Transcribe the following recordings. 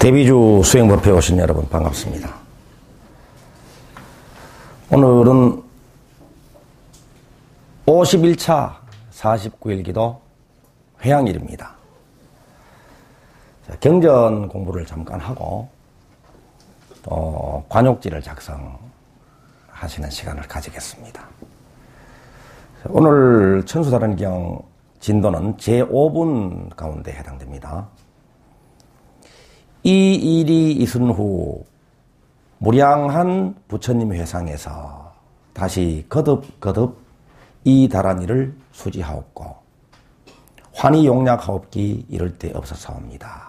데뷔주 수행법회에 오신 여러분 반갑습니다. 오늘은 51차 49일 기도 회양일입니다. 경전 공부를 잠깐 하고 또 관욕지를 작성하시는 시간을 가지겠습니다. 오늘 천수다른경 진도는 제5분 가운데 해당됩니다. 이 일이 있은 후 무량한 부처님 회상에서 다시 거듭거듭 이 다란이를 수지하옵고 환희 용락하옵기 이를 데 없어서옵니다.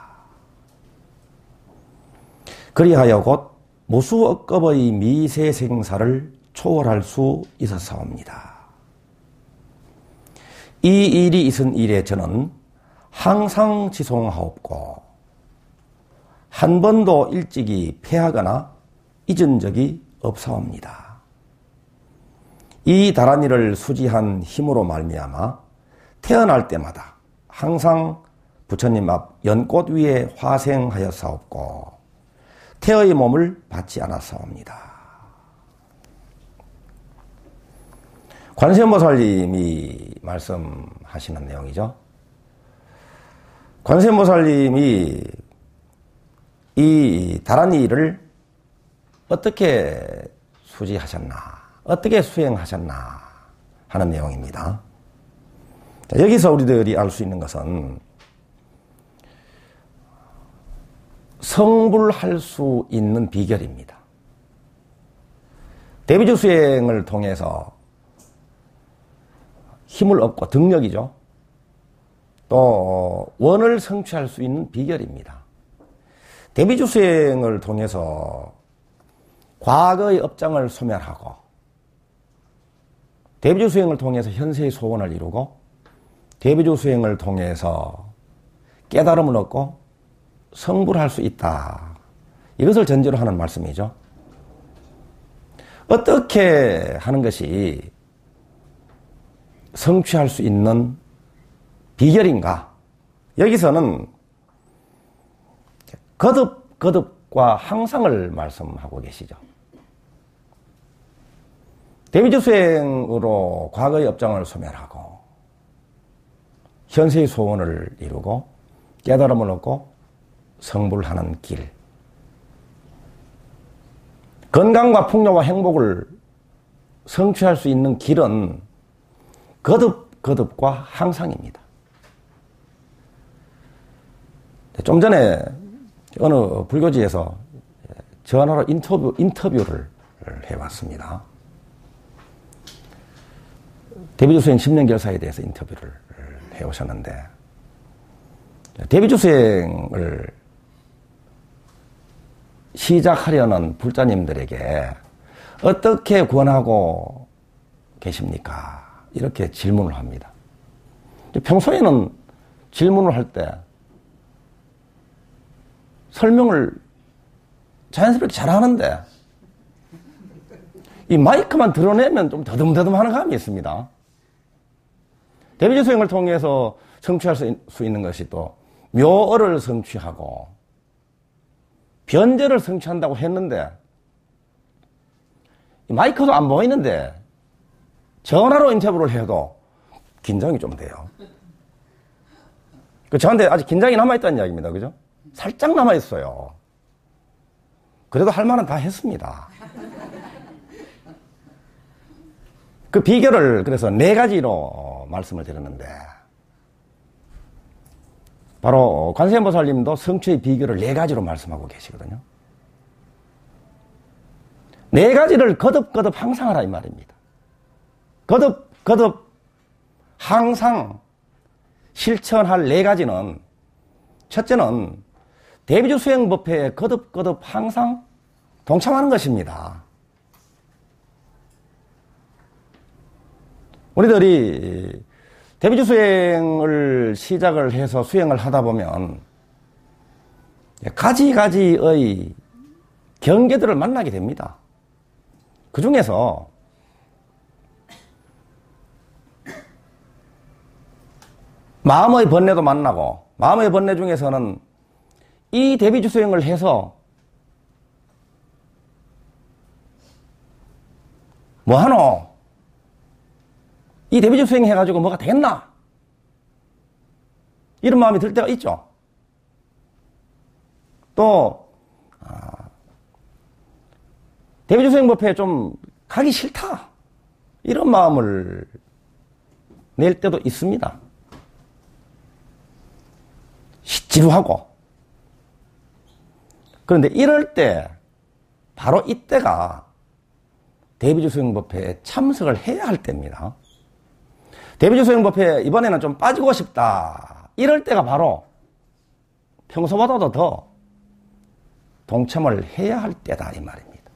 그리하여 곧 무수억겁의 미세생사를 초월할 수 있어서옵니다. 이 일이 있은 일에 저는 항상 지송하옵고 한 번도 일찍이 패하거나 잊은 적이 없사옵니다. 이 다란이를 수지한 힘으로 말미암아 태어날 때마다 항상 부처님 앞 연꽃 위에 화생하였사옵고 태의 몸을 받지 않았사옵니다. 관세음보살님이 말씀하시는 내용이죠. 관세음보살님이 이 다란이를 어떻게 수지하셨나, 어떻게 수행하셨나 하는 내용입니다. 자, 여기서 우리들이 알 수 있는 것은 성불할 수 있는 비결입니다. 대비주 수행을 통해서 힘을 얻고 등력이죠. 또 원을 성취할 수 있는 비결입니다. 대비주 수행을 통해서 과거의 업장을 소멸하고 대비주 수행을 통해서 현세의 소원을 이루고 대비주 수행을 통해서 깨달음을 얻고 성불할 수 있다. 이것을 전제로 하는 말씀이죠. 어떻게 하는 것이 성취할 수 있는 비결인가? 여기서는 거듭과 항상을 말씀하고 계시죠. 대비주 수행으로 과거의 업장을 소멸하고 현세의 소원을 이루고 깨달음을 얻고 성불하는 길. 건강과 풍요와 행복을 성취할 수 있는 길은 거듭과 항상입니다. 좀 전에 어느 불교지에서 전화로 인터뷰를 해봤습니다. 대비주 수행 10년 결사에 대해서 인터뷰를 해오셨는데, 대비주 수행을 시작하려는 불자님들에게 어떻게 권하고 계십니까? 이렇게 질문을 합니다. 평소에는 질문을 할 때 설명을 자연스럽게 잘하는데 이 마이크만 드러내면 좀 더듬더듬하는 감이 있습니다. 대비주 수행을 통해서 성취할 수 있는 것이 또 묘어를 성취하고 변제를 성취한다고 했는데 마이크도 안 보이는데 전화로 인터뷰를 해도 긴장이 좀 돼요. 저한테 아직 긴장이 남아있다는 이야기입니다. 그죠? 살짝 남아있어요. 그래도 할 말은 다 했습니다. 그 비결을 그래서 4가지로 말씀을 드렸는데, 바로 관세음보살님도 성취의 비결을 4가지로 말씀하고 계시거든요. 4가지를 거듭거듭 항상 하라 이 말입니다. 거듭 항상 실천할 4가지는, 첫째는 대비주 수행법회에 거듭 항상 동참하는 것입니다. 우리들이 대비주 수행을 시작을 해서 수행을 하다 보면 가지가지의 경계들을 만나게 됩니다. 그 중에서 마음의 번뇌도 만나고, 마음의 번뇌 중에서는 이 대비주 수행을 해서 뭐하노? 이 대비주 수행 해가지고 뭐가 되겠나? 이런 마음이 들 때가 있죠. 또 대비주 수행법회에 좀 가기 싫다, 이런 마음을 낼 때도 있습니다. 지루하고. 그런데 이럴 때 바로 이때가 대비주 수행법회에 참석을 해야 할 때입니다. 대비주 수행법회에 이번에는 좀 빠지고 싶다, 이럴 때가 바로 평소보다도 더 동참을 해야 할 때다, 이 말입니다.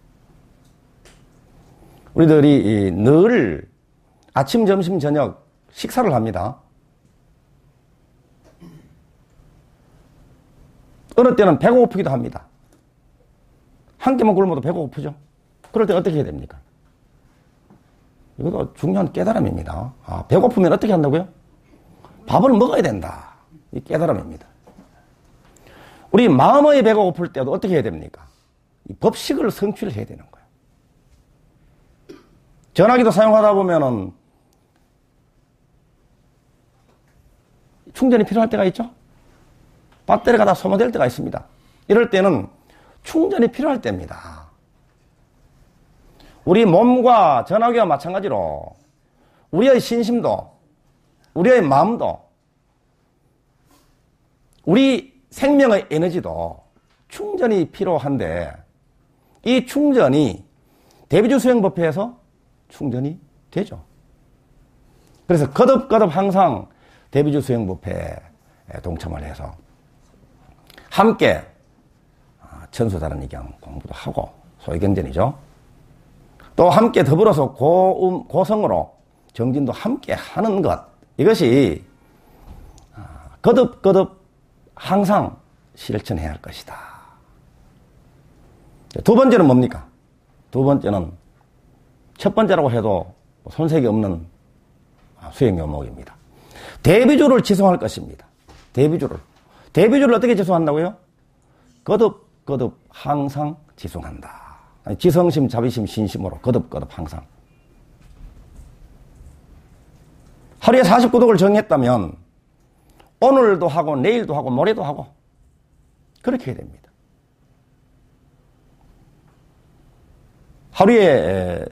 우리들이 늘 아침, 점심, 저녁 식사를 합니다. 어느 때는 배가 고프기도 합니다. 한 끼만 굶어도 배가 고프죠. 그럴 때 어떻게 해야 됩니까? 이것도 중요한 깨달음입니다. 배고프면 어떻게 한다고요? 밥을 먹어야 된다, 이 깨달음입니다. 우리 마음의 배가 고플 때도 어떻게 해야 됩니까? 이 법식을 성취를 해야 되는 거예요. 전화기도 사용하다 보면은 충전이 필요할 때가 있죠? 배터리가 다 소모될 때가 있습니다. 이럴 때는 충전이 필요할 때입니다. 우리 몸과 전화기와 마찬가지로 우리의 신심도, 우리의 마음도, 우리 생명의 에너지도 충전이 필요한데, 이 충전이 대비주 수행법회에서 충전이 되죠. 그래서 거듭거듭 항상 대비주 수행법회에 동참을 해서 함께 천수다란이경 공부도 하고, 소위경전이죠. 또 함께 더불어서 고성으로 정진도 함께 하는 것, 이것이 거듭거듭 항상 실천해야 할 것이다. 두 번째는 뭡니까? 두 번째는 첫 번째라고 해도 손색이 없는 수행 요목입니다. 대비주를 지송할 것입니다. 대비주를 어떻게 지송한다고요? 거듭거듭 항상 지송한다. 지성심, 자비심, 신심으로 거듭거듭 항상. 하루에 49독을 정했다면 오늘도 하고 내일도 하고 모레도 하고 그렇게 해야 됩니다. 하루에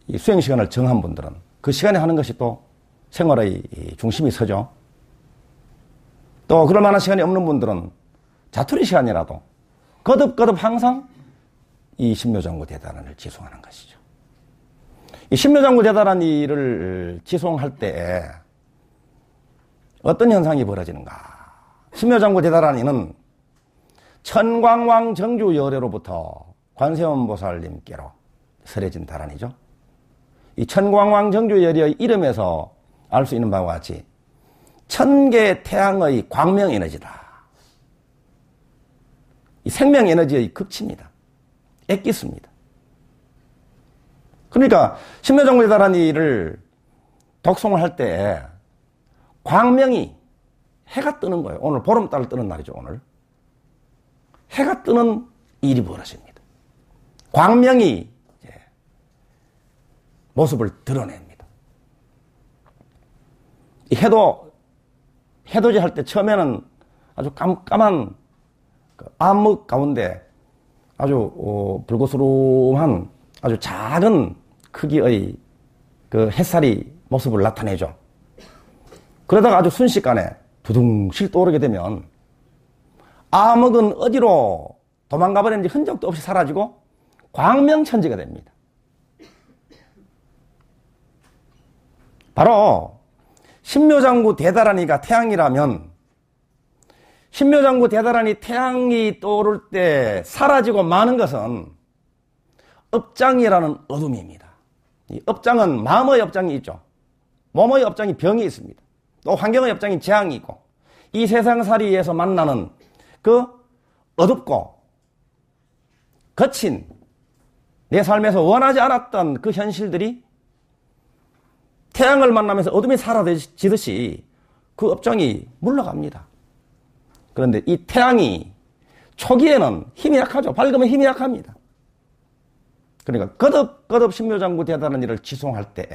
이 수행 시간을 정한 분들은 그 시간에 하는 것이 또 생활의 중심이 서죠. 또 그럴 만한 시간이 없는 분들은 자투리 시간이라도 거듭거듭 항상 이 신묘장구 대단원을 지송하는 것이죠. 이 신묘장구 대단원을 지송할 때 어떤 현상이 벌어지는가? 신묘장구 대단원은 천광왕 정주 열애로부터 관세음보살님께로 설해진 다란이죠. 이 천광왕 정주 열애의 이름에서 알 수 있는 바와 같이 천개 태양의 광명 에너지다. 이 생명 에너지의 극치입니다. 액기스입니다. 그러니까 신묘장구 대단원을 독송을 할 때 광명이 해가 뜨는 거예요. 오늘 보름달 뜨는 날이죠. 오늘 해가 뜨는 일이 벌어집니다. 광명이 모습을 드러냅니다. 이 해돋이 할 때 처음에는 아주 깜깜한 암흑 가운데 아주 불그스름한 아주 작은 크기의 그 햇살이 모습을 나타내죠. 그러다가 아주 순식간에 두둥실 떠오르게 되면 암흑은 어디로 도망가 버렸는지 흔적도 없이 사라지고 광명천지가 됩니다. 바로 신묘장구 대다란이가 태양이라면 신묘장구 대다란이 태양이 떠오를 때 사라지고 마는 것은 업장이라는 어둠입니다. 이 업장은 마음의 업장이 있죠. 몸의 업장이 병이 있습니다. 또 환경의 업장이 재앙이 있고, 이 세상살이에서 만나는 그 어둡고 거친 내 삶에서 원하지 않았던 그 현실들이 태양을 만나면서 어둠이 사라지듯이 그 업장이 물러갑니다. 그런데 이 태양이 초기에는 힘이 약하죠. 밝으면 힘이 약합니다. 그러니까 거듭 신묘장구대하다는 일을 지송할 때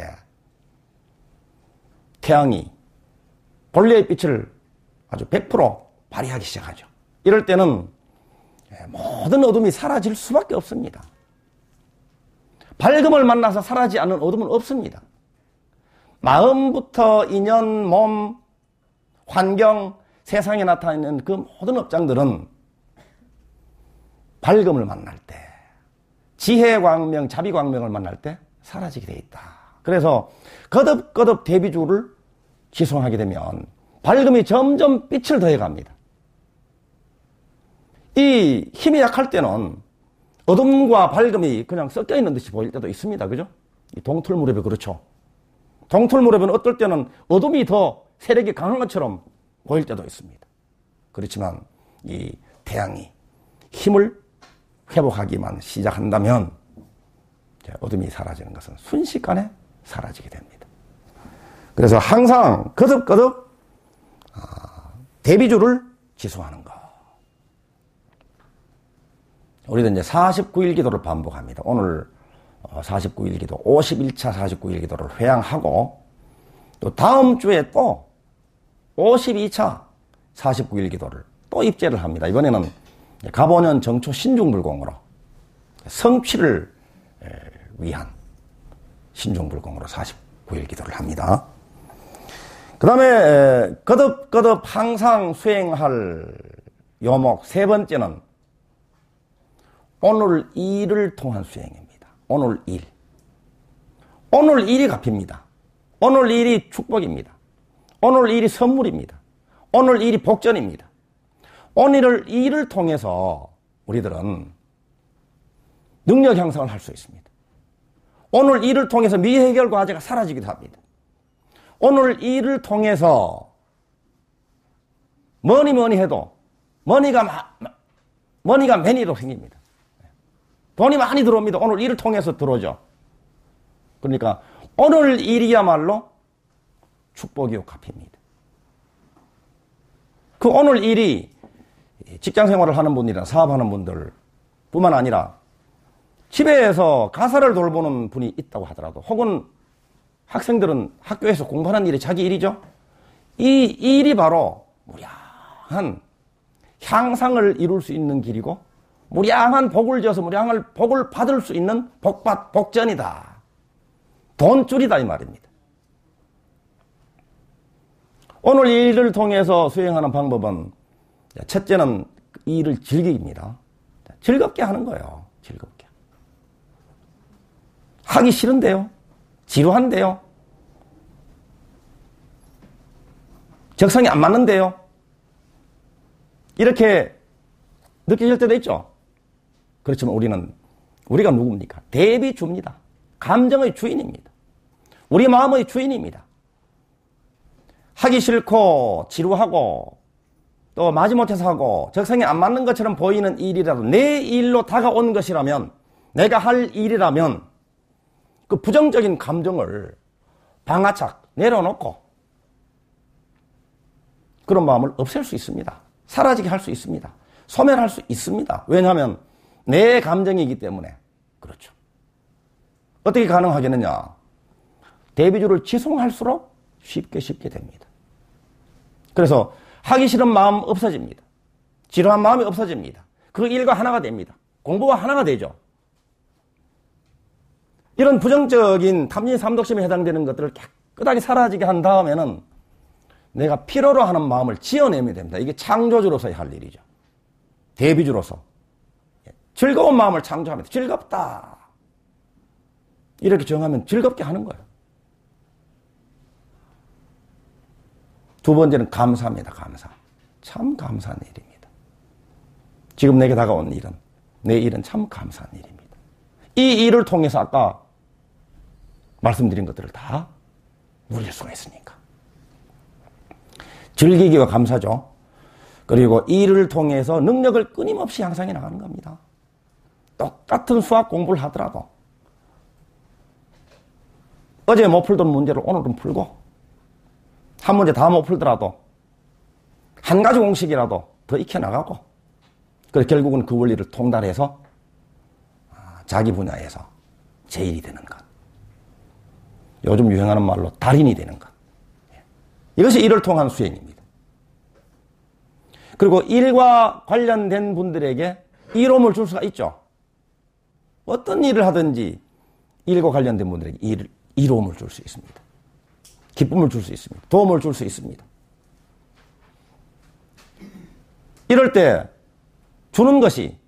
태양이 본래의 빛을 아주 100% 발휘하기 시작하죠. 이럴 때는 모든 어둠이 사라질 수밖에 없습니다. 밝음을 만나서 사라지지 않는 어둠은 없습니다. 마음부터 인연, 몸, 환경, 세상에 나타나는 그 모든 업장들은 밝음을 만날 때, 지혜 광명, 자비 광명을 만날 때 사라지게 돼 있다. 그래서 거듭 대비주를 지송하게 되면 밝음이 점점 빛을 더해갑니다. 이 힘이 약할 때는 어둠과 밝음이 그냥 섞여 있는 듯이 보일 때도 있습니다. 그죠? 이 동틀무렵이 그렇죠. 동틀무렵은 어떨 때는 어둠이 더 세력이 강한 것처럼 보일 때도 있습니다. 그렇지만 이 태양이 힘을 회복하기만 시작한다면 어둠이 사라지는 것은 순식간에 사라지게 됩니다. 그래서 항상 거듭 대비주를 지송하는 것. 우리도 이제 49일 기도를 반복합니다. 오늘 49일 기도, 51차 49일 기도를 회양하고 또 다음 주에 또 52차 49일 기도를 또 입제를 합니다. 이번에는 갑오년 정초 신중불공으로 성취를 위한 신중불공으로 49일 기도를 합니다. 그 다음에 거듭 항상 수행할 요목 세 번째는 오늘 일을 통한 수행입니다. 오늘 일. 오늘 일이 갚입니다. 오늘 일이 축복입니다. 오늘 일이 선물입니다. 오늘 일이 복전입니다. 오늘 일을 통해서 우리들은 능력 향상을 할 수 있습니다. 오늘 일을 통해서 미해결 과제가 사라지기도 합니다. 오늘 일을 통해서 뭐니 해도 머니가 매니로 생깁니다. 돈이 많이 들어옵니다. 오늘 일을 통해서 들어오죠. 그러니까 오늘 일이야말로 축복이요 갚입니다. 그 오늘 일이 직장 생활을 하는 분이나 사업하는 분들 뿐만 아니라 집에서 가사를 돌보는 분이 있다고 하더라도 혹은 학생들은 학교에서 공부하는 일이 자기 일이죠. 이 일이 바로 무량한 향상을 이룰 수 있는 길이고 무량한 복을 지어서 무량한 복을 받을 수 있는 복전이다. 돈줄이다 이 말입니다. 오늘 이 일을 통해서 수행하는 방법은 첫째는 이 일을 즐기기입니다. 즐겁게 하는 거예요. 즐겁게. 하기 싫은데요. 지루한데요. 적성이 안 맞는데요. 이렇게 느껴질 때도 있죠. 그렇지만 우리가 누굽니까? 대비주입니다. 감정의 주인입니다. 우리 마음의 주인입니다. 하기 싫고 지루하고 또 마지못해서 하고 적성에 안 맞는 것처럼 보이는 일이라도 내 일로 다가온 것이라면 내가 할 일이라면 그 부정적인 감정을 방아착 내려놓고 그런 마음을 없앨 수 있습니다. 사라지게 할 수 있습니다. 소멸할 수 있습니다. 왜냐하면 내 감정이기 때문에 그렇죠. 어떻게 가능하겠느냐? 대비주를 지송할수록 쉽게 됩니다. 그래서 하기 싫은 마음 없어집니다. 지루한 마음이 없어집니다. 그 일과 하나가 됩니다. 공부와 하나가 되죠. 이런 부정적인 탐진 삼독심에 해당되는 것들을 깨끗하게 사라지게 한 다음에는 내가 필요로 하는 마음을 지어내면 됩니다. 이게 창조주로서의 할 일이죠. 대비주로서. 즐거운 마음을 창조합니다. 즐겁다. 이렇게 정하면 즐겁게 하는 거예요. 두 번째는 감사입니다. 감사. 참 감사한 일입니다. 지금 내게 다가온 일은, 내 일은 참 감사한 일입니다. 이 일을 통해서 아까 말씀드린 것들을 다 누릴 수가 있으니까. 즐기기와 감사죠. 그리고 이 일을 통해서 능력을 끊임없이 향상해 나가는 겁니다. 똑같은 수학 공부를 하더라도 어제 못 풀던 문제를 오늘은 풀고 한 문제 다 못 풀더라도 한 가지 공식이라도 더 익혀나가고 그래서 결국은 그 원리를 통달해서 자기 분야에서 제일이 되는 것. 요즘 유행하는 말로 달인이 되는 것. 이것이 일을 통한 수행입니다. 그리고 일과 관련된 분들에게 이로움을 줄 수가 있죠. 어떤 일을 하든지 일과 관련된 분들에게 이로움을 줄 수 있습니다. 기쁨을 줄 수 있습니다. 도움을 줄 수 있습니다. 이럴 때 주는 것이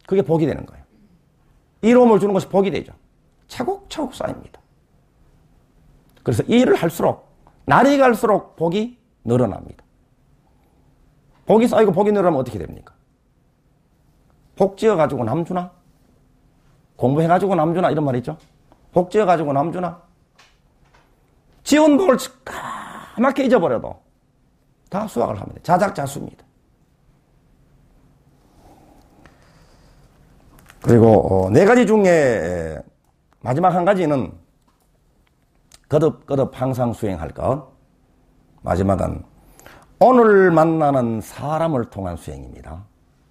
그게 복이 되는 거예요. 이로움을 주는 것이 복이 되죠. 차곡차곡 쌓입니다. 그래서 이 일을 할수록 날이 갈수록 복이 늘어납니다. 복이 쌓이고 복이 늘어나면 어떻게 됩니까? 복 지어가지고 남 주나? 공부해가지고 남 주나? 이런 말 있죠? 복 지어가지고 남 주나? 지은 복을 까맣게 잊어버려도 다 수확을 합니다. 자작자수입니다. 그리고 네 가지 중에 마지막 한 가지는 거듭거듭 항상 수행할 것. 마지막은 오늘 만나는 사람을 통한 수행입니다.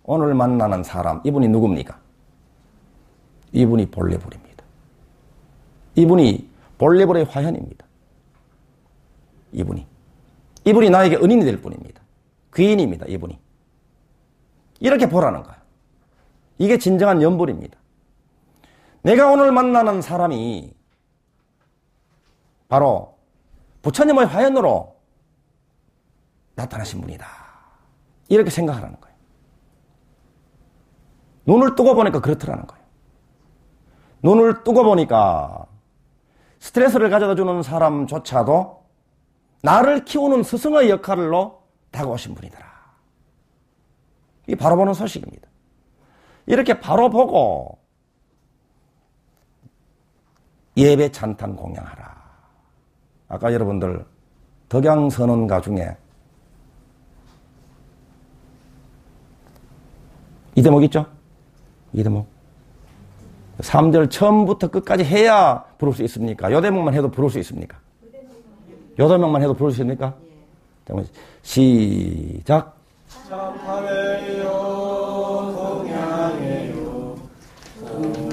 오늘 만나는 사람, 이분이 누굽니까? 이분이 볼레불입니다. 이분이 볼레불의 화현입니다. 이분이 나에게 은인이 될 뿐입니다. 귀인입니다. 이분이. 이렇게 보라는 거예요. 이게 진정한 연불입니다. 내가 오늘 만나는 사람이 바로 부처님의 화현으로 나타나신 분이다. 이렇게 생각하라는 거예요. 눈을 뜨고 보니까 그렇더라는 거예요. 눈을 뜨고 보니까 스트레스를 가져다 주는 사람조차도 나를 키우는 스승의 역할로 다가오신 분이더라. 이게 바로 보는 소식입니다. 이렇게 바로 보고 예배 찬탄 공양하라. 아까 여러분들 덕양선언가 중에 이 대목 있죠? 이 대목. 3절 처음부터 끝까지 해야 부를 수 있습니까? 요 대목만 해도 부를 수 있습니까? 요 대목만 해도 부를 수 있습니까? 시작. 참하네요, 동양해요,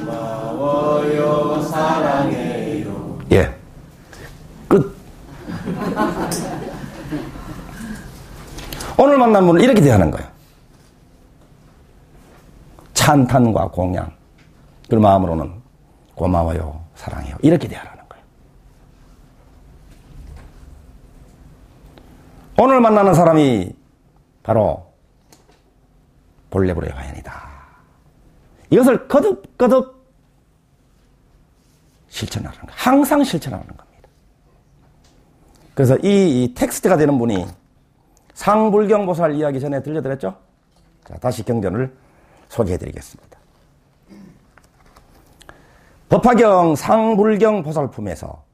고마워요, 사랑해요. 예. 끝. 오늘 만난 분을 이렇게 대하는 거예요. 찬탄과 공양. 그 마음으로는 고마워요, 사랑해요. 이렇게 대하라는 거예요. 오늘 만나는 사람이 바로 볼레불의 화현이다. 이것을 거듭거듭 실천하는 거예요. 항상 실천하는 겁니다. 그래서 이 텍스트가 되는 분이 상불경보살 이야기 전에 들려드렸죠? 자, 다시 경전을 소개해드리겠습니다. 법화경 상불경 보살품에서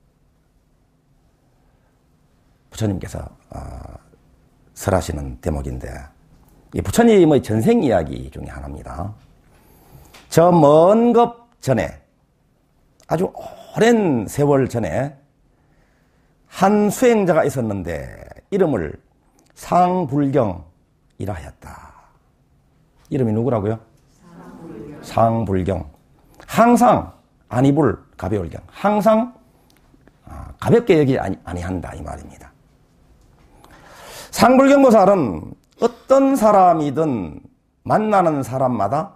부처님께서 설하시는 대목인데, 이 부처님의 전생 이야기 중에 하나입니다. 저 먼 것 전에, 아주 오랜 세월 전에 한 수행자가 있었는데 이름을 상불경이라 하였다. 이름이 누구라고요? 상불경. 항상 안이불 가벼울 경. 항상 가볍게 여기지 아니한다 이 말입니다. 상불경보살은 어떤 사람이든 만나는 사람마다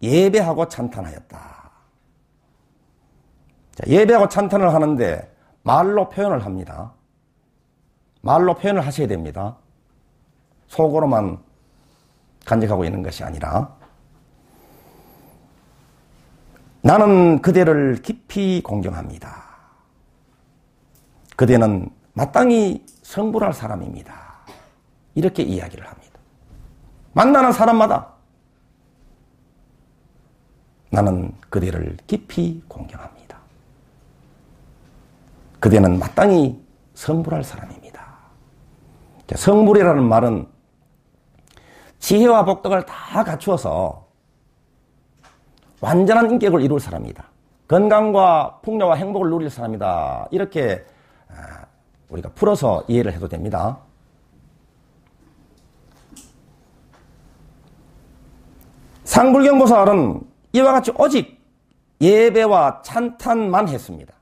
예배하고 찬탄하였다. 자, 예배하고 찬탄을 하는데 말로 표현을 합니다. 말로 표현을 하셔야 됩니다. 속으로만 간직하고 있는 것이 아니라, 나는 그대를 깊이 공경합니다. 그대는 마땅히 성불할 사람입니다. 이렇게 이야기를 합니다. 만나는 사람마다 나는 그대를 깊이 공경합니다. 그대는 마땅히 성불할 사람입니다. 성불이라는 말은 지혜와 복덕을 다 갖추어서 완전한 인격을 이룰 사람이다. 건강과 풍요와 행복을 누릴 사람이다. 이렇게 우리가 풀어서 이해를 해도 됩니다. 상불경보살은 이와 같이 오직 예배와 찬탄만 했습니다.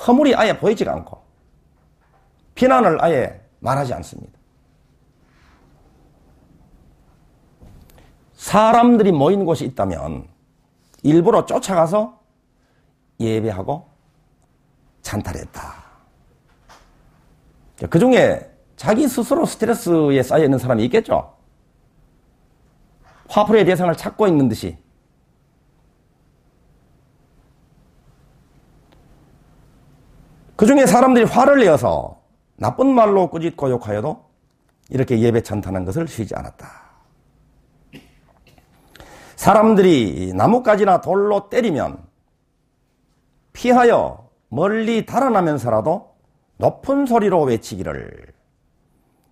허물이 아예 보이지가 않고 비난을 아예 말하지 않습니다. 사람들이 모인 곳이 있다면 일부러 쫓아가서 예배하고 찬탈했다. 그 중에 자기 스스로 스트레스에 쌓여 있는 사람이 있겠죠. 화풀이의 대상을 찾고 있는 듯이. 그 중에 사람들이 화를 내어서 나쁜 말로 꾸짖고 욕하여도 이렇게 예배 찬탄한 것을 쉬지 않았다. 사람들이 나뭇가지나 돌로 때리면 피하여 멀리 달아나면서라도 높은 소리로 외치기를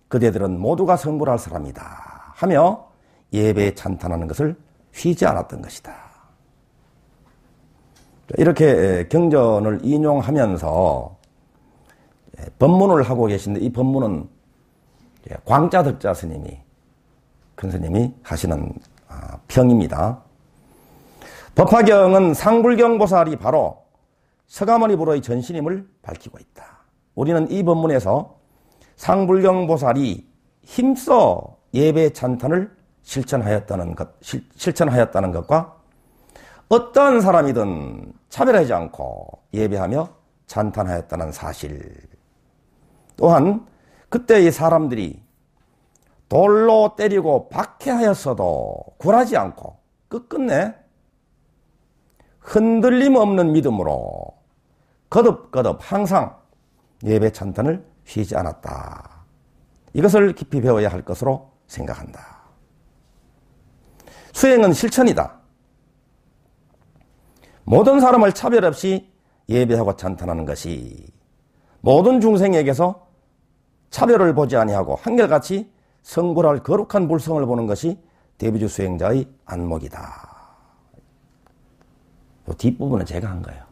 그대들은 모두가 성불할 사람이다 하며 예배에 찬탄하는 것을 쉬지 않았던 것이다. 이렇게 경전을 인용하면서 법문을 하고 계신데 이 법문은 광자덕자 스님이 큰 스님이 하시는 평입니다. 법화경은 상불경보살이 바로 서가모니 불호의 전신임을 밝히고 있다. 우리는 이 법문에서 상불경보살이 힘써 예배 찬탄을 실천하였다는 것과 어떠한 사람이든 차별하지 않고 예배하며 찬탄하였다는 사실, 또한 그때의 사람들이 돌로 때리고 박해하였어도 굴하지 않고 끝끝내 흔들림 없는 믿음으로 거듭거듭 항상 예배 찬탄을 쉬지 않았다. 이것을 깊이 배워야 할 것으로 생각한다. 수행은 실천이다. 모든 사람을 차별 없이 예배하고 찬탄하는 것이 모든 중생에게서 차별을 보지 아니하고 한결같이 성불할 거룩한 불성을 보는 것이 대비주 수행자의 안목이다. 이 뒷부분은 제가 한 거예요.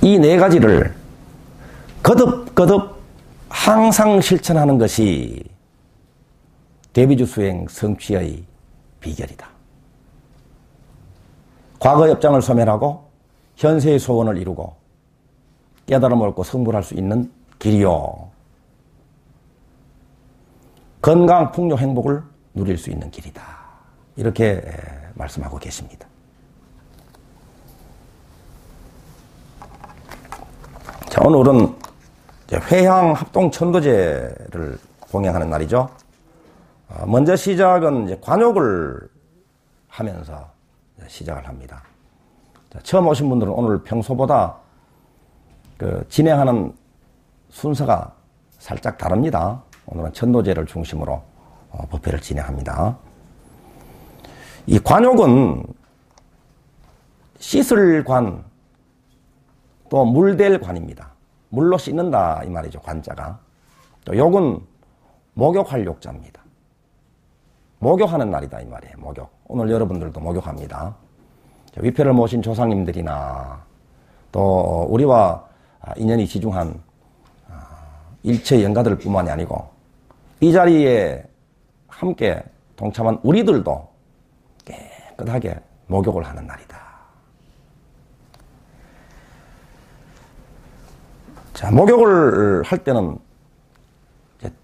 이 네 가지를 거듭거듭 항상 실천하는 것이 대비주 수행 성취의 비결이다. 과거의 업장을 소멸하고 현세의 소원을 이루고 깨달음을 얻고 성불할 수 있는 길이요. 건강, 풍요, 행복을 누릴 수 있는 길이다. 이렇게 말씀하고 계십니다. 자, 오늘은 회향 합동 천도제를 봉행하는 날이죠. 먼저 시작은 이제 관욕을 하면서 시작을 합니다. 자, 처음 오신 분들은 오늘 평소보다 진행하는 순서가 살짝 다릅니다. 오늘은 천도제를 중심으로 법회를 진행합니다. 이 관욕은 씻을 관, 또 물댈 관입니다. 물로 씻는다 이 말이죠. 관자가. 또 욕은 목욕할 욕자입니다. 목욕하는 날이다 이 말이에요. 목욕. 오늘 여러분들도 목욕합니다. 위패를 모신 조상님들이나 또 우리와 인연이 지중한 일체 영가들 뿐만이 아니고 이 자리에 함께 동참한 우리들도 깨끗하게 목욕을 하는 날이다. 자, 목욕을 할 때는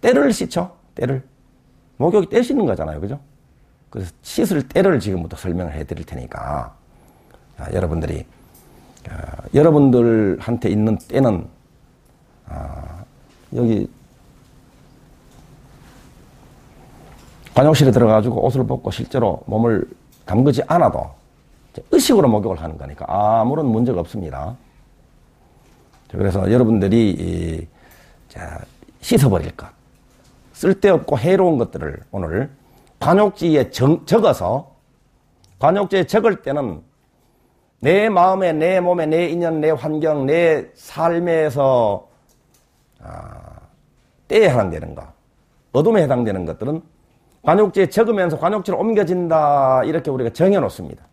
때를 씻죠. 때를. 목욕이 때 씻는 거잖아요. 그죠? 그래서 씻을 때를 지금부터 설명을 해드릴 테니까 여러분들이 여러분들한테 있는 때는 여기 관욕실에 들어가가지고 옷을 벗고 실제로 몸을 담그지 않아도 의식으로 목욕을 하는 거니까 아무런 문제가 없습니다. 그래서 여러분들이 씻어버릴 것, 쓸데없고 해로운 것들을 오늘 관욕지에 적어서, 관욕지에 적을 때는 내 마음에, 내 몸에, 내 인연, 내 환경, 내 삶에서 때에 해당되는 것, 어둠에 해당되는 것들은 관욕지에 적으면서 관욕지로 옮겨진다. 이렇게 우리가 정해 놓습니다.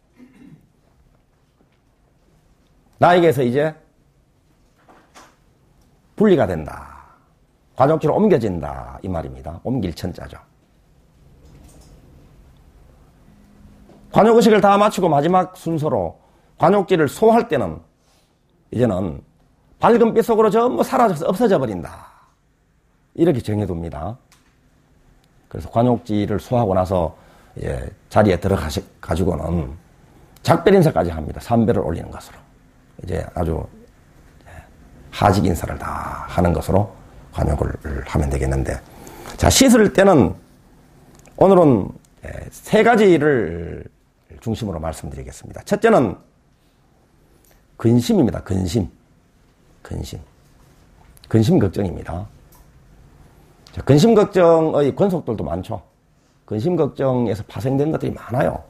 나에게서 이제 분리가 된다. 관욕지로 옮겨진다. 이 말입니다. 옮길 천자죠. 관욕의식을 다 마치고 마지막 순서로 관욕지를 소화할 때는 이제는 밝은 빛 속으로 전부 사라져서 없어져 버린다. 이렇게 정해둡니다. 그래서 관욕지를 소화하고 나서 자리에 들어가지고는 작별 인사까지 합니다. 삼배를 올리는 것으로. 이제 아주 하직 인사를 다 하는 것으로 관욕을 하면 되겠는데, 자, 씻을 때는 오늘은 세 가지를 중심으로 말씀드리겠습니다. 첫째는 근심입니다. 근심 걱정입니다. 자, 근심 걱정의 권속들도 많죠. 근심 걱정에서 파생된 것들이 많아요.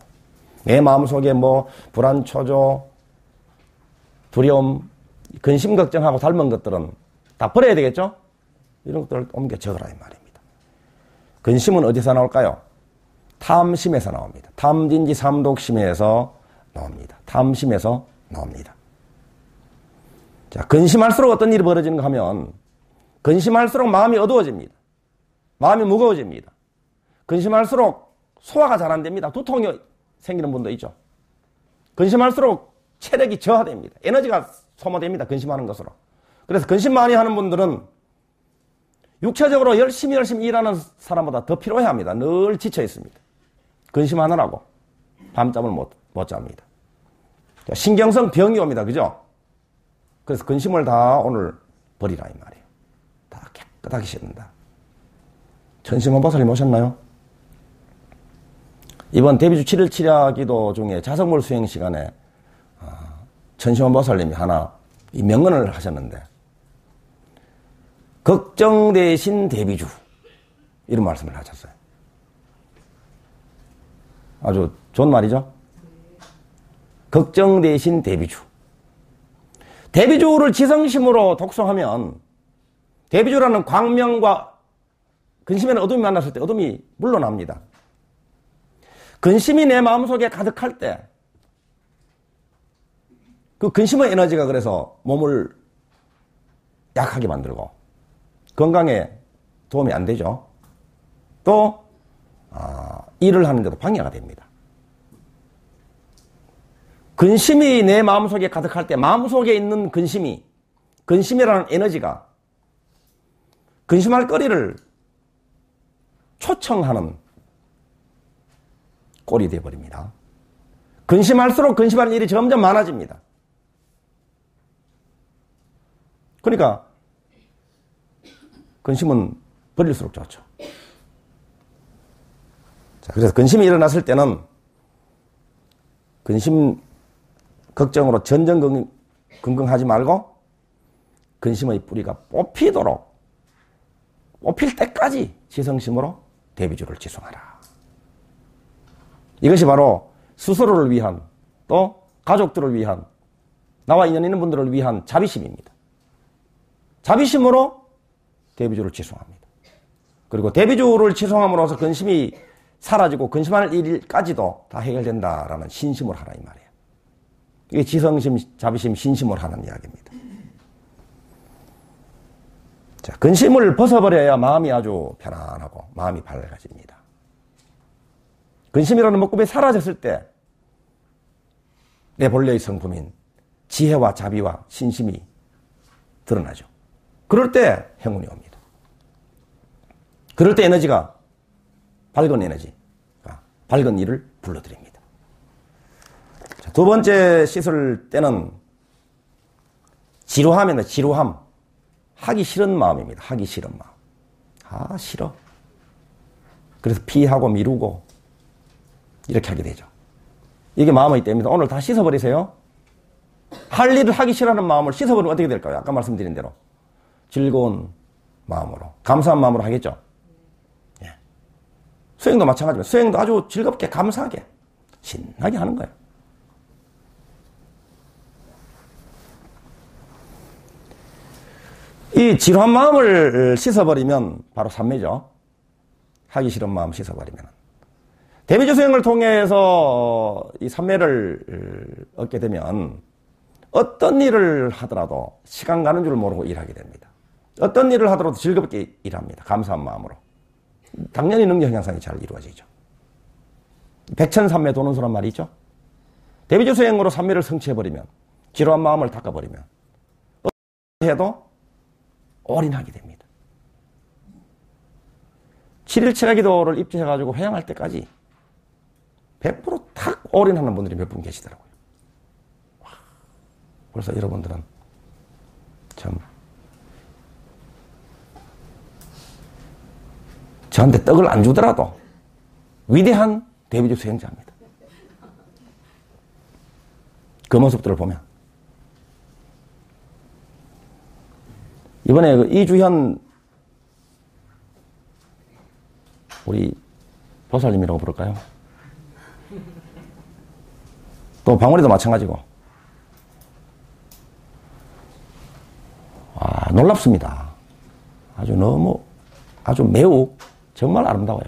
내 마음속에 뭐 불안, 초조, 두려움, 근심 걱정하고 닮은 것들은 다 버려야 되겠죠? 이런 것들을 옮겨 적으라 이 말입니다. 근심은 어디서 나올까요? 탐심에서 나옵니다. 탐진지 삼독심에서 나옵니다. 탐심에서 나옵니다. 자, 근심할수록 어떤 일이 벌어지는가 하면, 근심할수록 마음이 어두워집니다. 마음이 무거워집니다. 근심할수록 소화가 잘 안 됩니다. 두통이 생기는 분도 있죠. 근심할수록 체력이 저하됩니다. 에너지가 소모됩니다. 근심하는 것으로. 그래서 근심 많이 하는 분들은 육체적으로 열심히 일하는 사람보다 더 피로해합니다. 늘 지쳐 있습니다. 근심하느라고 밤잠을 못 잡니다. 신경성 병이 옵니다. 그죠? 그래서 근심을 다 오늘 버리라 이 말이에요. 다 깨끗하게 씻는다. 천심원보살님 오셨나요? 이번 데뷔주 7일 칠야기도 중에 자성물 수행 시간에 천심원보살님이 하나 이 명언을 하셨는데, 걱정 대신 대비주, 이런 말씀을 하셨어요. 아주 좋은 말이죠. 걱정 대신 대비주. 대비주를 지성심으로 독송하면, 대비주라는 광명과 근심에는 어둠이 만났을 때 어둠이 물러납니다. 근심이 내 마음속에 가득할 때 그 근심의 에너지가 그래서 몸을 약하게 만들고 건강에 도움이 안 되죠. 또 일을 하는데도 방해가 됩니다. 근심이 내 마음속에 가득할 때 마음속에 있는 근심이라는 에너지가 근심할 거리를 초청하는 꼴이 되어버립니다. 근심할수록 근심할 일이 점점 많아집니다. 그러니까 근심은 버릴수록 좋죠. 자, 그래서 근심이 일어났을 때는 근심 걱정으로 전전긍긍하지 말고 근심의 뿌리가 뽑힐 때까지 지성심으로 대비주를 지송하라. 이것이 바로 스스로를 위한, 또 가족들을 위한, 나와 인연 있는 분들을 위한 자비심입니다. 자비심으로 대비주를 지송합니다. 그리고 대비주를 지송함으로써 근심이 사라지고 근심할 일까지도 다 해결된다라는 신심을 하라 이 말이에요. 이게 지성심, 자비심, 신심을 하는 이야기입니다. 자, 근심을 벗어버려야 마음이 아주 편안하고 마음이 밝아집니다. 근심이라는 먹구름이 사라졌을 때 내 본래의 성품인 지혜와 자비와 신심이 드러나죠. 그럴 때 행운이 옵니다. 그럴 때 에너지가 밝은 에너지가 밝은 일을 불러들입니다. 자, 두 번째 씻을 때는 지루함입니다. 지루함. 하기 싫은 마음입니다. 하기 싫은 마음. 싫어. 그래서 피하고 미루고 이렇게 하게 되죠. 이게 마음의 때입니다. 오늘 다 씻어버리세요. 할 일을 하기 싫어하는 마음을 씻어버리면 어떻게 될까요? 아까 말씀드린 대로 즐거운 마음으로, 감사한 마음으로 하겠죠. 예. 수행도 마찬가지입니다. 수행도 아주 즐겁게 감사하게 신나게 하는 거예요. 이 지루한 마음을 씻어버리면 바로 삼매죠. 하기 싫은 마음 씻어버리면 대비조 수행을 통해서 이 삼매를 얻게 되면 어떤 일을 하더라도 시간 가는 줄 모르고 일하게 됩니다. 어떤 일을 하더라도 즐겁게 일합니다. 감사한 마음으로. 당연히 능력 향상이 잘 이루어지죠. 백천삼매 도는 소란 말이 있죠. 대비조 수행으로 삼매를 성취해버리면, 지루한 마음을 닦아버리면 어떻게 해도 올인하게 됩니다. 7일 칠화기도를 입지해가지고 회양할 때까지 100%탁 올인하는 분들이 몇 분 계시더라고요. 그래서 여러분들은 참 저한테 떡을 안 주더라도 위대한 대비조 수행자입니다. 그 모습들을 보면 이번에 그 이주현 우리 보살님이라고 부를까요? 또 방울이도 마찬가지고 놀랍습니다. 아주 매우 정말 아름다워요.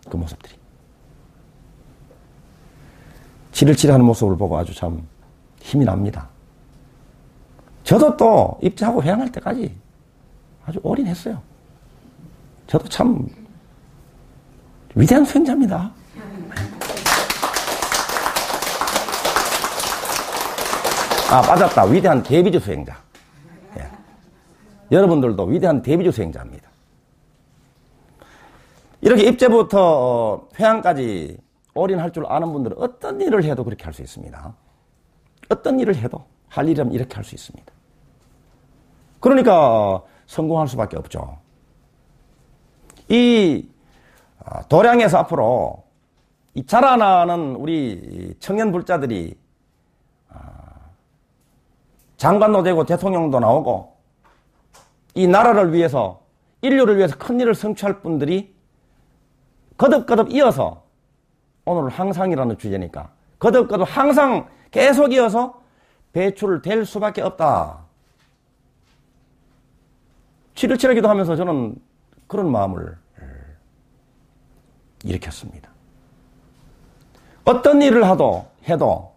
그 모습들이. 7일치를 하는 모습을 보고 아주 참 힘이 납니다. 저도 또 입지하고 회양할 때까지 아주 올인했어요. 저도 참 위대한 수행자입니다. 빠졌다. 위대한 대비조 수행자. 예. 여러분들도 위대한 대비조 수행자입니다. 이렇게 입제부터 회양까지 올인할 줄 아는 분들은 어떤 일을 해도 그렇게 할 수 있습니다. 어떤 일을 해도 할 일이라면 이렇게 할 수 있습니다. 그러니까 성공할 수밖에 없죠. 이 도량에서 앞으로 이 자라나는 우리 청년 불자들이 장관도 되고 대통령도 나오고 이 나라를 위해서 인류를 위해서 큰 일을 성취할 분들이 거듭거듭 이어서 오늘 항상이라는 주제니까 거듭거듭 항상 계속 이어서 배출될 수밖에 없다. 7일 칠하기도 하면서 저는 그런 마음을 일으켰습니다. 어떤 일을 해도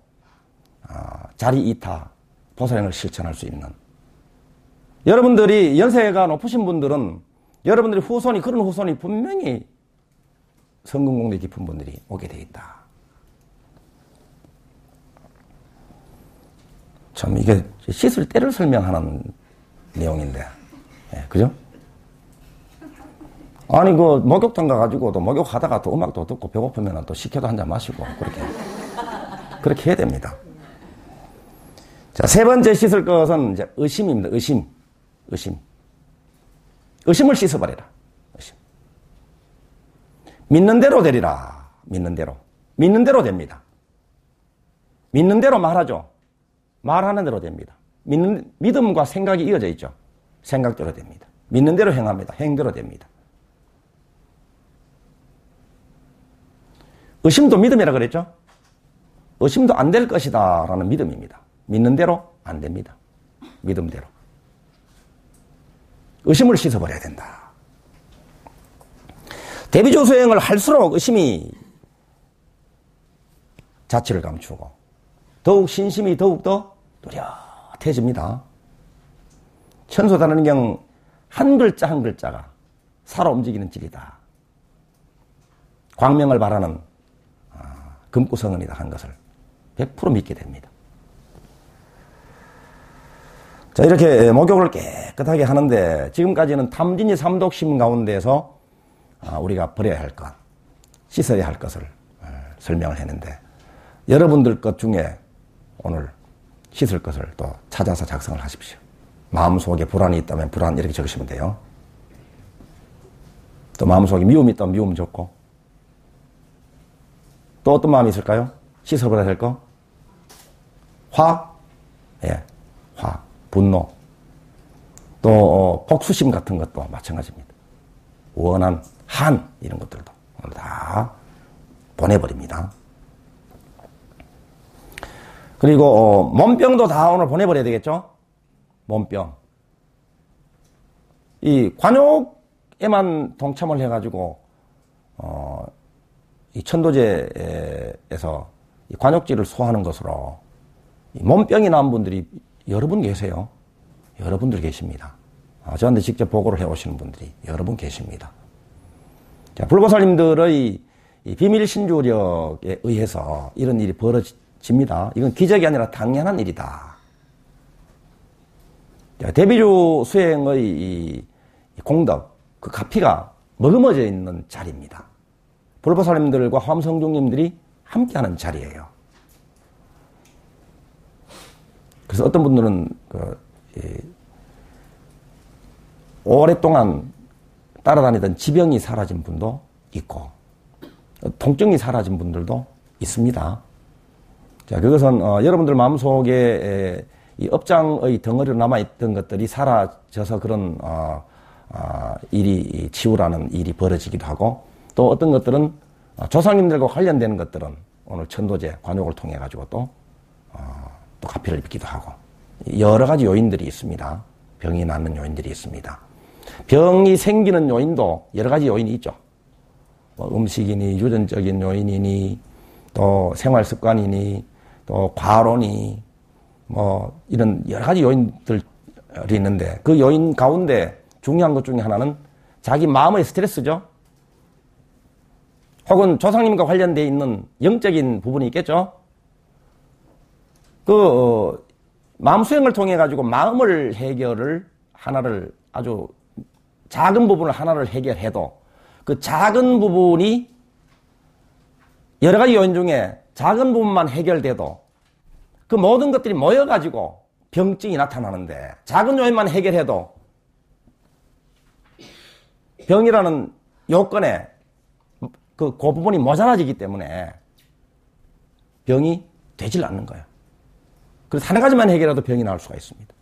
자리이타 보살행을 실천할 수 있는 여러분들이 연세가 높으신 분들은 여러분들이 그런 후손이 분명히 성근공대 깊은 분들이 오게 돼 있다. 참 이게 씻을 때를 설명하는 내용인데, 그죠? 아니 목욕탕 가가지고도 목욕하다가 또 음악도 듣고 배고프면 또 식혜도 한잔 마시고 그렇게 해야 됩니다. 자, 세 번째 씻을 것은 이제 의심입니다. 의심을 씻어버려라. 의심. 믿는 대로 되리라. 믿는 대로 됩니다. 믿는 대로 말하죠. 말하는 대로 됩니다. 믿음과 생각이 이어져 있죠. 생각대로 됩니다. 믿는 대로 행합니다. 행대로 됩니다. 의심도 믿음이라 그랬죠. 의심도 안 될 것이다 라는 믿음입니다. 믿는 대로 안 됩니다. 믿음대로. 의심을 씻어버려야 된다. 대비조 수행을 할수록 의심이 자취를 감추고 더욱 신심이 더욱더 또렷해집니다. 천수다는경 한 글자 한 글자가 살아 움직이는 질이다. 광명을 바라는 금구성은이다 한 것을 100% 믿게 됩니다. 자, 이렇게 목욕을 깨끗하게 하는데 지금까지는 탐진이 삼독심 가운데서 우리가 버려야 할 것, 씻어야 할 것을 설명을 했는데 여러분들 것 중에 오늘 씻을 것을 또 찾아서 작성을 하십시오. 마음속에 불안이 있다면 불안 이렇게 적으시면 돼요. 또 마음속에 미움이 있다면 미움 적고 또 어떤 마음이 있을까요? 씻어버려야 될 거? 화? 화. 분노. 또 복수심 같은 것도 마찬가지입니다. 원한, 한 이런 것들도 오늘 다 보내버립니다. 그리고 몸병도 다 오늘 보내버려야 되겠죠? 몸병. 이 관욕에만 동참을 해가지고 이 천도제에서 이 관욕지를 소화하는 것으로 몸병이 난 분들이 여러 분 계세요. 여러분들 계십니다. 저한테 직접 보고를 해오시는 분들이 여러 분 계십니다. 자, 불보살님들의 이 비밀 신주력에 의해서 이런 일이 벌어집니다. 이건 기적이 아니라 당연한 일이다. 자, 대비주 수행의 이 공덕, 그 가피가 머금어져 있는 자리입니다. 불보살님들과 화엄성중님들이 함께하는 자리예요. 그래서 어떤 분들은 오랫동안 따라다니던 지병이 사라진 분도 있고 통증이 사라진 분들도 있습니다. 자, 그것은 여러분들 마음속에 이 업장의 덩어리로 남아있던 것들이 사라져서 그런 일이 치유라는 일이 벌어지기도 하고, 또 어떤 것들은 조상님들과 관련되는 것들은 오늘 천도제 관욕을 통해 가지고 또 가피를 입기도 하고, 여러 가지 요인들이 있습니다. 병이 낫는 요인들이 있습니다. 병이 생기는 요인도 여러 가지 요인이 있죠. 뭐 음식이니 유전적인 요인이니 또 생활 습관이니 또 과로니 뭐 이런 여러 가지 요인들이 있는데, 그 요인 가운데 중요한 것 중에 하나는 자기 마음의 스트레스죠. 혹은 조상님과 관련되어 있는 영적인 부분이 있겠죠. 마음 수행을 통해 가지고 마음을 해결을 하나를 아주 작은 부분을 하나를 해결해도 그 작은 부분이 여러 가지 요인 중에 작은 부분만 해결돼도 그 모든 것들이 모여가지고 병증이 나타나는데, 작은 요인만 해결해도 병이라는 요건에 그 부분이 모자라지기 때문에 병이 되질 않는 거예요. 그래서 한 가지만 해결해도 병이 나올 수가 있습니다.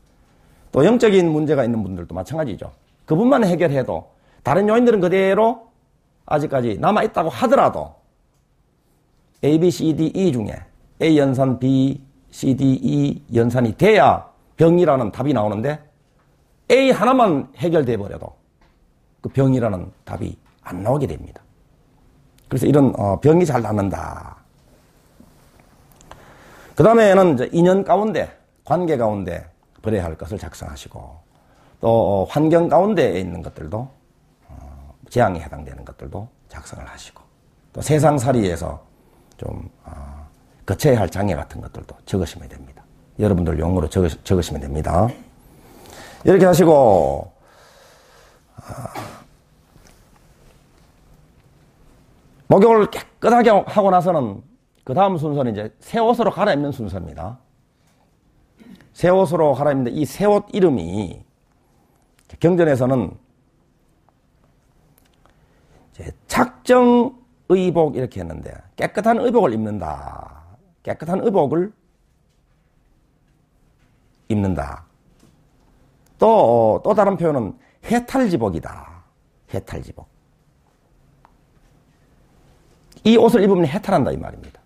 또 영적인 문제가 있는 분들도 마찬가지죠. 그분만 해결해도 다른 요인들은 그대로 아직까지 남아있다고 하더라도 A, B, C, D, E 중에 A 연산, B, C, D, E 연산이 돼야 병이라는 답이 나오는데, A 하나만 해결돼 버려도 그 병이라는 답이 안 나오게 됩니다. 그래서 이런 병이 잘 낫는다. 그 다음에는 이제 인연 가운데, 관계 가운데 버려야 할 것을 작성하시고, 또 환경 가운데에 있는 것들도 재앙에 해당되는 것들도 작성을 하시고, 또 세상살이에서 좀 거쳐야 할 장애 같은 것들도 적으시면 됩니다. 여러분들 용어로 적으시면 됩니다. 이렇게 하시고 목욕을 깨끗하게 하고 나서는 그 다음 순서는 이제 새 옷으로 갈아입는 순서입니다. 새 옷으로 갈아입는데, 이 새 옷 이름이 경전에서는 이제 착정의복 이렇게 했는데, 깨끗한 의복을 입는다. 깨끗한 의복을 입는다. 또 다른 표현은 해탈지복이다. 해탈지복. 이 옷을 입으면 해탈한다 이 말입니다.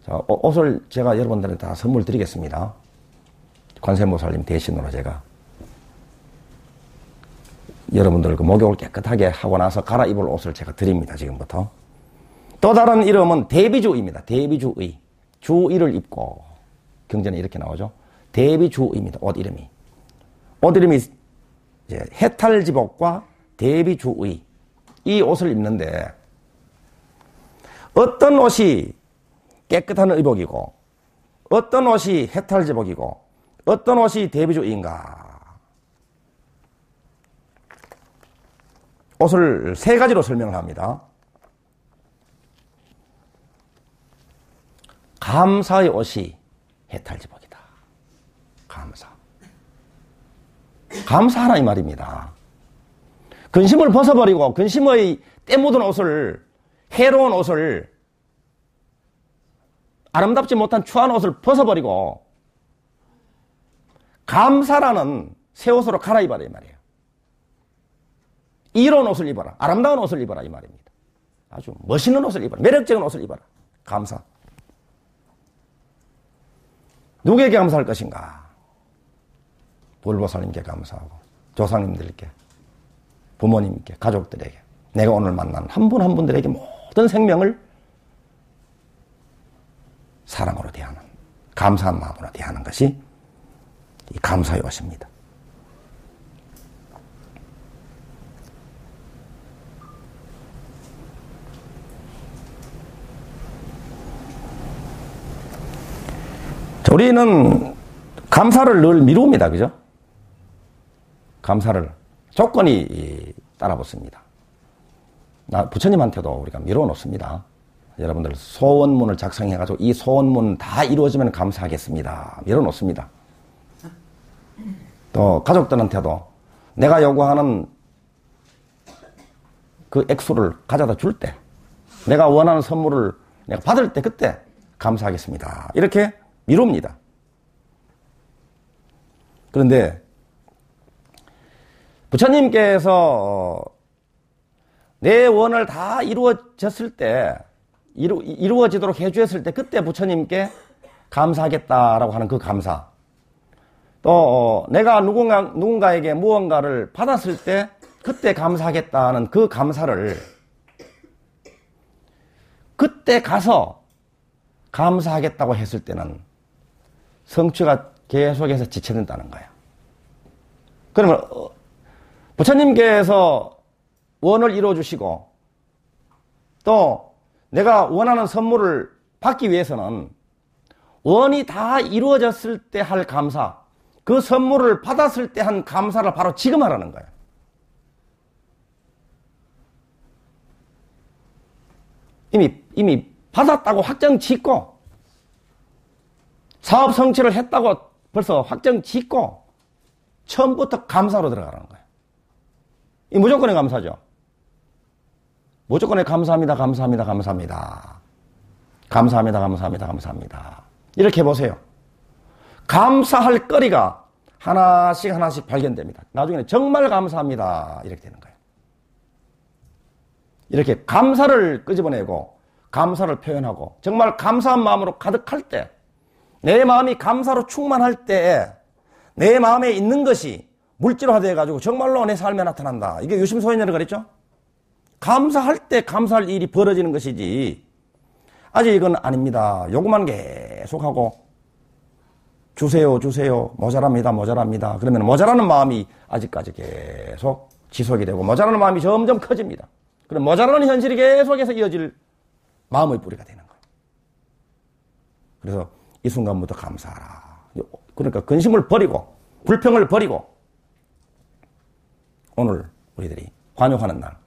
자, 옷을 제가 여러분들한테 다 선물 드리겠습니다. 관세음보살님 대신으로 제가 여러분들 그 목욕을 깨끗하게 하고 나서 갈아입을 옷을 제가 드립니다. 지금부터. 또 다른 이름은 대비주의입니다. 대비주의. 주의를 입고, 경전에 이렇게 나오죠. 대비주의입니다. 옷 이름이. 옷 이름이 이제 해탈지복과 대비주의, 이 옷을 입는데, 어떤 옷이 깨끗한 의복이고 어떤 옷이 해탈지복이고 어떤 옷이 대비주의인가? 옷을 세 가지로 설명을 합니다. 감사의 옷이 해탈지복이다. 감사. 감사하라 이 말입니다. 근심을 벗어버리고 근심의 때 묻은 옷을, 해로운 옷을, 아름답지 못한 추한 옷을 벗어버리고 감사라는 새 옷으로 갈아입어라 이 말이에요. 이로운 옷을 입어라. 아름다운 옷을 입어라 이 말입니다. 아주 멋있는 옷을 입어라. 매력적인 옷을 입어라. 감사. 누구에게 감사할 것인가? 불보살님께 감사하고, 조상님들께, 부모님께, 가족들에게 내가 오늘 만난 한 분 한 분들에게 모든 생명을 사랑으로 대하는, 감사한 마음으로 대하는 것이 이 감사의 옷입니다. 우리는 감사를 늘 미룹니다. 그죠? 감사를 조건이 따라붙습니다. 부처님한테도 우리가 미뤄놓습니다. 여러분들 소원문을 작성해가지고 이 소원문 다 이루어지면 감사하겠습니다. 미뤄놓습니다. 또 가족들한테도 내가 요구하는 그 액수를 가져다 줄 때, 내가 원하는 선물을 내가 받을 때 그때 감사하겠습니다. 이렇게 미룹니다. 그런데 부처님께서 내 원을 다 이루어졌을 때, 이루어지도록 해주었을 때 그때 부처님께 감사하겠다라고 하는 그 감사, 또 내가 누군가에게 무언가를 받았을 때 그때 감사하겠다는 그 감사를 그때 가서 감사하겠다고 했을 때는 성취가 계속해서 지체된다는 거예요. 그러면 부처님께서 원을 이루어주시고 또 내가 원하는 선물을 받기 위해서는 원이 다 이루어졌을 때 할 감사, 그 선물을 받았을 때 한 감사를 바로 지금 하라는 거예요. 이미 받았다고 확정 짓고 사업 성취를 했다고 벌써 확정 짓고 처음부터 감사로 들어가라는 거예요. 이 무조건의 감사죠. 무조건의 감사합니다, 감사합니다, 감사합니다. 감사합니다, 감사합니다, 감사합니다. 이렇게 해보세요. 감사할 거리가 하나씩 하나씩 발견됩니다. 나중에는 정말 감사합니다. 이렇게 되는 거예요. 이렇게 감사를 끄집어내고 감사를 표현하고 정말 감사한 마음으로 가득할 때, 내 마음이 감사로 충만할 때 내 마음에 있는 것이 물질화되어가지고 정말로 내 삶에 나타난다. 이게 유심소현이라고 그랬죠? 감사할 때 감사할 일이 벌어지는 것이지 아직 이건 아닙니다. 요구만 계속하고 주세요 주세요 모자랍니다 모자랍니다. 그러면 모자라는 마음이 아직까지 계속 지속이 되고 모자라는 마음이 점점 커집니다. 그럼 모자라는 현실이 계속해서 이어질 마음의 뿌리가 되는 거예요. 그래서 이 순간부터 감사하라. 그러니까 근심을 버리고 불평을 버리고 오늘 우리들이 관용하는 날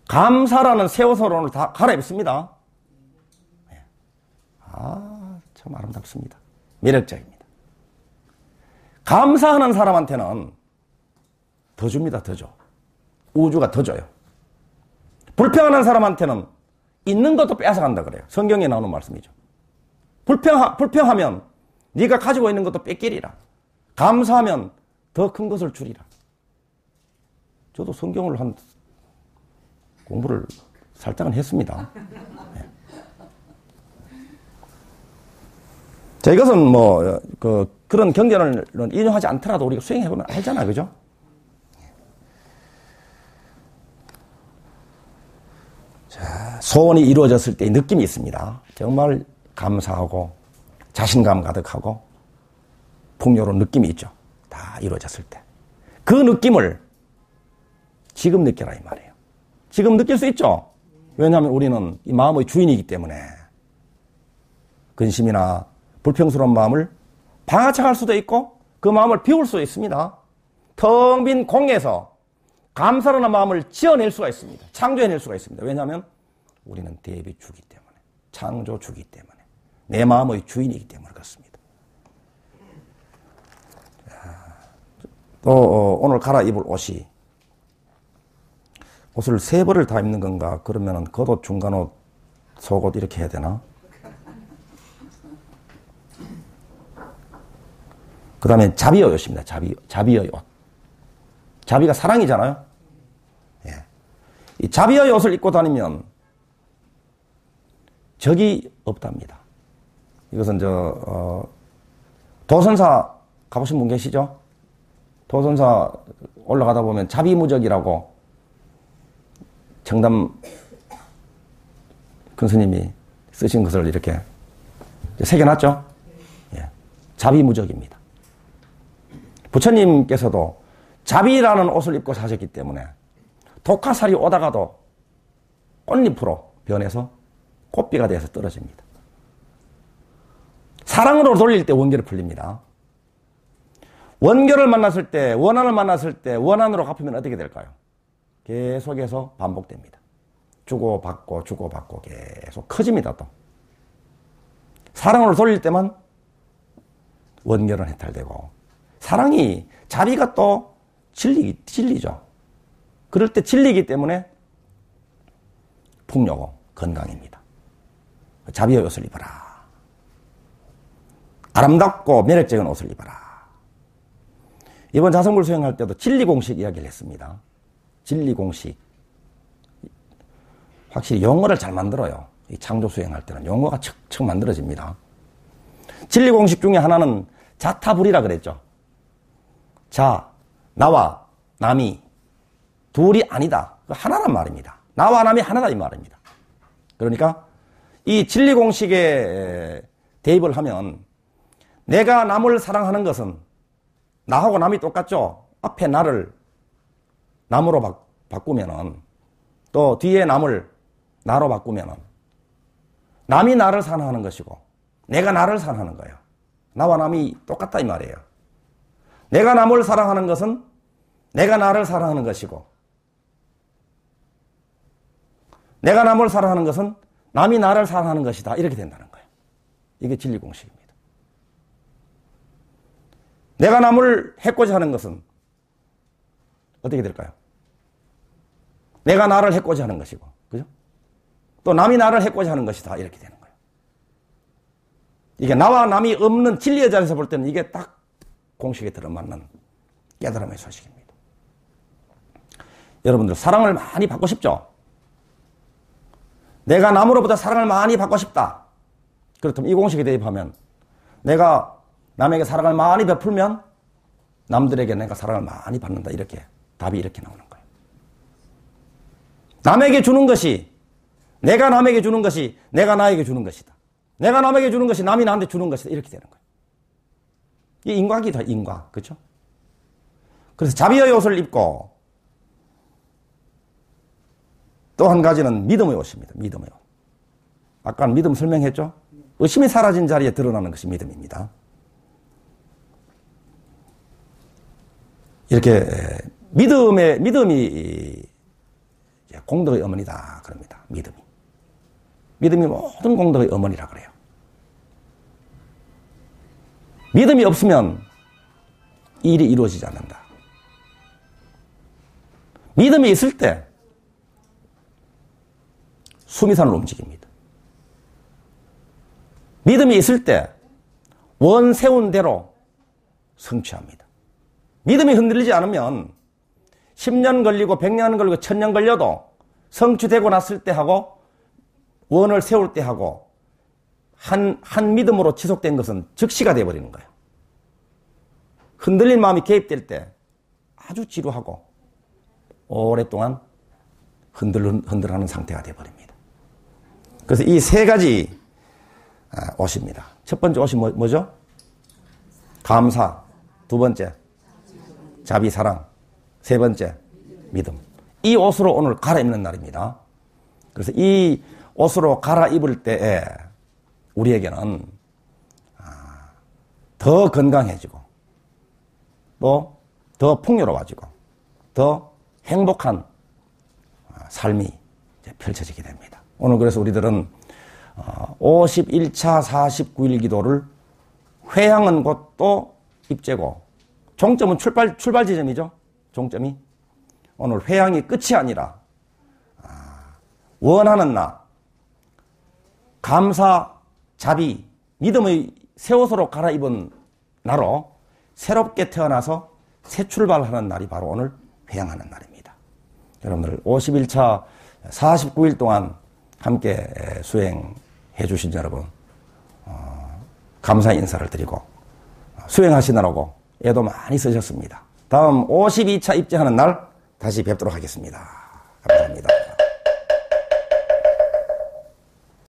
감사라는 새 옷을 오늘 다 갈아입습니다. 참 아름답습니다. 매력적입니다. 감사하는 사람한테는 더 줍니다. 더 줘. 우주가 더 줘요. 불평하는 사람한테는 있는 것도 뺏어간다 그래요. 성경에 나오는 말씀이죠. 불평하면 네가 가지고 있는 것도 뺏기리라. 감사하면 더 큰 것을 주리라. 저도 성경을 공부를 살짝은 했습니다. 네. 자, 이것은 그런 경전을 인용하지 않더라도 우리가 수행해보면 알잖아, 그죠? 자, 소원이 이루어졌을 때의 느낌이 있습니다. 정말 감사하고 자신감 가득하고 풍요로운 느낌이 있죠. 다 이루어졌을 때. 그 느낌을 지금 느껴라 이 말이에요. 지금 느낄 수 있죠? 왜냐하면 우리는 이 마음의 주인이기 때문에 근심이나 불평스러운 마음을 방아착할 수도 있고 그 마음을 비울 수 있습니다. 텅 빈 공에서 감사라는 마음을 지어낼 수가 있습니다. 창조해낼 수가 있습니다. 왜냐하면 우리는 대비주기 때문에, 창조주기 때문에, 내 마음의 주인이기 때문에 그렇습니다. 또 오늘 갈아입을 옷이 옷을 세 벌을 다 입는 건가? 그러면은 겉옷, 중간옷, 속옷 이렇게 해야 되나? 그 다음에 자비의 옷입니다. 자비의 옷. 자비가 사랑이잖아요. 예. 이 자비의 옷을 입고 다니면 적이 없답니다. 이것은 도선사 가보신 분 계시죠? 도선사 올라가다 보면 자비무적이라고 청담 큰 스님이 쓰신 것을 이렇게 새겨놨죠. 예. 자비무적입니다. 부처님께서도 자비라는 옷을 입고 사셨기 때문에 독화살이 오다가도 꽃잎으로 변해서 꽃비가 돼서 떨어집니다. 사랑으로 돌릴 때 원결이 풀립니다. 원결을 만났을 때, 원한을 만났을 때 원한으로 갚으면 어떻게 될까요? 계속해서 반복됩니다. 주고받고 주고받고 계속 커집니다. 또 사랑으로 돌릴 때만 원결은 해탈되고, 사랑이, 자비가 또 진리죠. 그럴 때 진리이기 때문에 풍요고 건강입니다. 자비의 옷을 입어라. 아름답고 매력적인 옷을 입어라. 이번 자성불 수행할 때도 진리공식 이야기를 했습니다. 진리공식. 확실히 용어를 잘 만들어요. 이 창조 수행할 때는 용어가 척척 만들어집니다. 진리공식 중에 하나는 자타불이라 그랬죠. 자, 나와 남이 둘이 아니다. 하나란 말입니다. 나와 남이 하나다 이 말입니다. 그러니까 이 진리공식에 대입을 하면 내가 남을 사랑하는 것은 나하고 남이 똑같죠. 앞에 나를 남으로 바꾸면은, 또 뒤에 남을 나로 바꾸면은 남이 나를 사랑하는 것이고 내가 나를 사랑하는 거예요. 나와 남이 똑같다 이 말이에요. 내가 남을 사랑하는 것은 내가 나를 사랑하는 것이고, 내가 남을 사랑하는 것은 남이 나를 사랑하는 것이다. 이렇게 된다는 거예요. 이게 진리공식입니다. 내가 남을 해코지 하는 것은 어떻게 될까요? 내가 나를 해코지 하는 것이고, 그죠? 또 남이 나를 해코지 하는 것이다. 이렇게 되는 거예요. 이게 나와 남이 없는 진리의 자리에서 볼 때는 이게 딱 공식에 들어맞는 깨달음의 소식입니다. 여러분들 사랑을 많이 받고 싶죠? 내가 남으로부터 사랑을 많이 받고 싶다. 그렇다면 이 공식에 대입하면 내가 남에게 사랑을 많이 베풀면 남들에게 내가 사랑을 많이 받는다. 이렇게 답이 이렇게 나오는 거예요. 남에게 주는 것이, 내가 남에게 주는 것이 내가 나에게 주는 것이다. 내가 남에게 주는 것이 남이 나한테 주는 것이다. 이렇게 되는 거예요. 이 인과기다. 인과. 그렇죠? 그래서 자비의 옷을 입고, 또 한 가지는 믿음의 옷입니다. 믿음의 옷. 아까 믿음 설명했죠? 의심이 사라진 자리에 드러나는 것이 믿음입니다. 이렇게 믿음이 공덕의 어머니다 그럽니다. 믿음이 모든 공덕의 어머니라 그래요. 믿음이 없으면 일이 이루어지지 않는다. 믿음이 있을 때 수미산을 움직입니다. 믿음이 있을 때 원 세운 대로 성취합니다. 믿음이 흔들리지 않으면 10년 걸리고 100년 걸리고 1000년 걸려도 성취되고 났을 때 하고 원을 세울 때 하고 한 믿음으로 지속된 것은 즉시가 되어버리는 거예요. 흔들린 마음이 개입될 때 아주 지루하고 오랫동안 흔들하는 상태가 되어버립니다. 그래서 이 세 가지 옷입니다. 첫 번째 옷이 뭐죠? 감사. 두 번째 자비, 사랑. 세 번째 믿음. 이 옷으로 오늘 갈아입는 날입니다. 그래서 이 옷으로 갈아입을 때에 우리에게는 더 건강해지고 또 더 풍요로워지고 더 행복한 삶이 펼쳐지게 됩니다. 오늘 그래서 우리들은 51차 49일 기도를 회향은 곧 또 입제고, 종점은 출발 지점이죠. 종점이 오늘 회향이 끝이 아니라 원하는 나, 감사, 자비, 믿음의 새 옷으로 갈아입은 나로 새롭게 태어나서 새 출발하는 날이 바로 오늘 회향하는 날입니다. 여러분들 51차 49일 동안 함께 수행해 주신 여러분 감사 인사를 드리고, 수행하시느라고 애도 많이 쓰셨습니다. 다음 52차 입제하는 날 다시 뵙도록 하겠습니다. 감사합니다.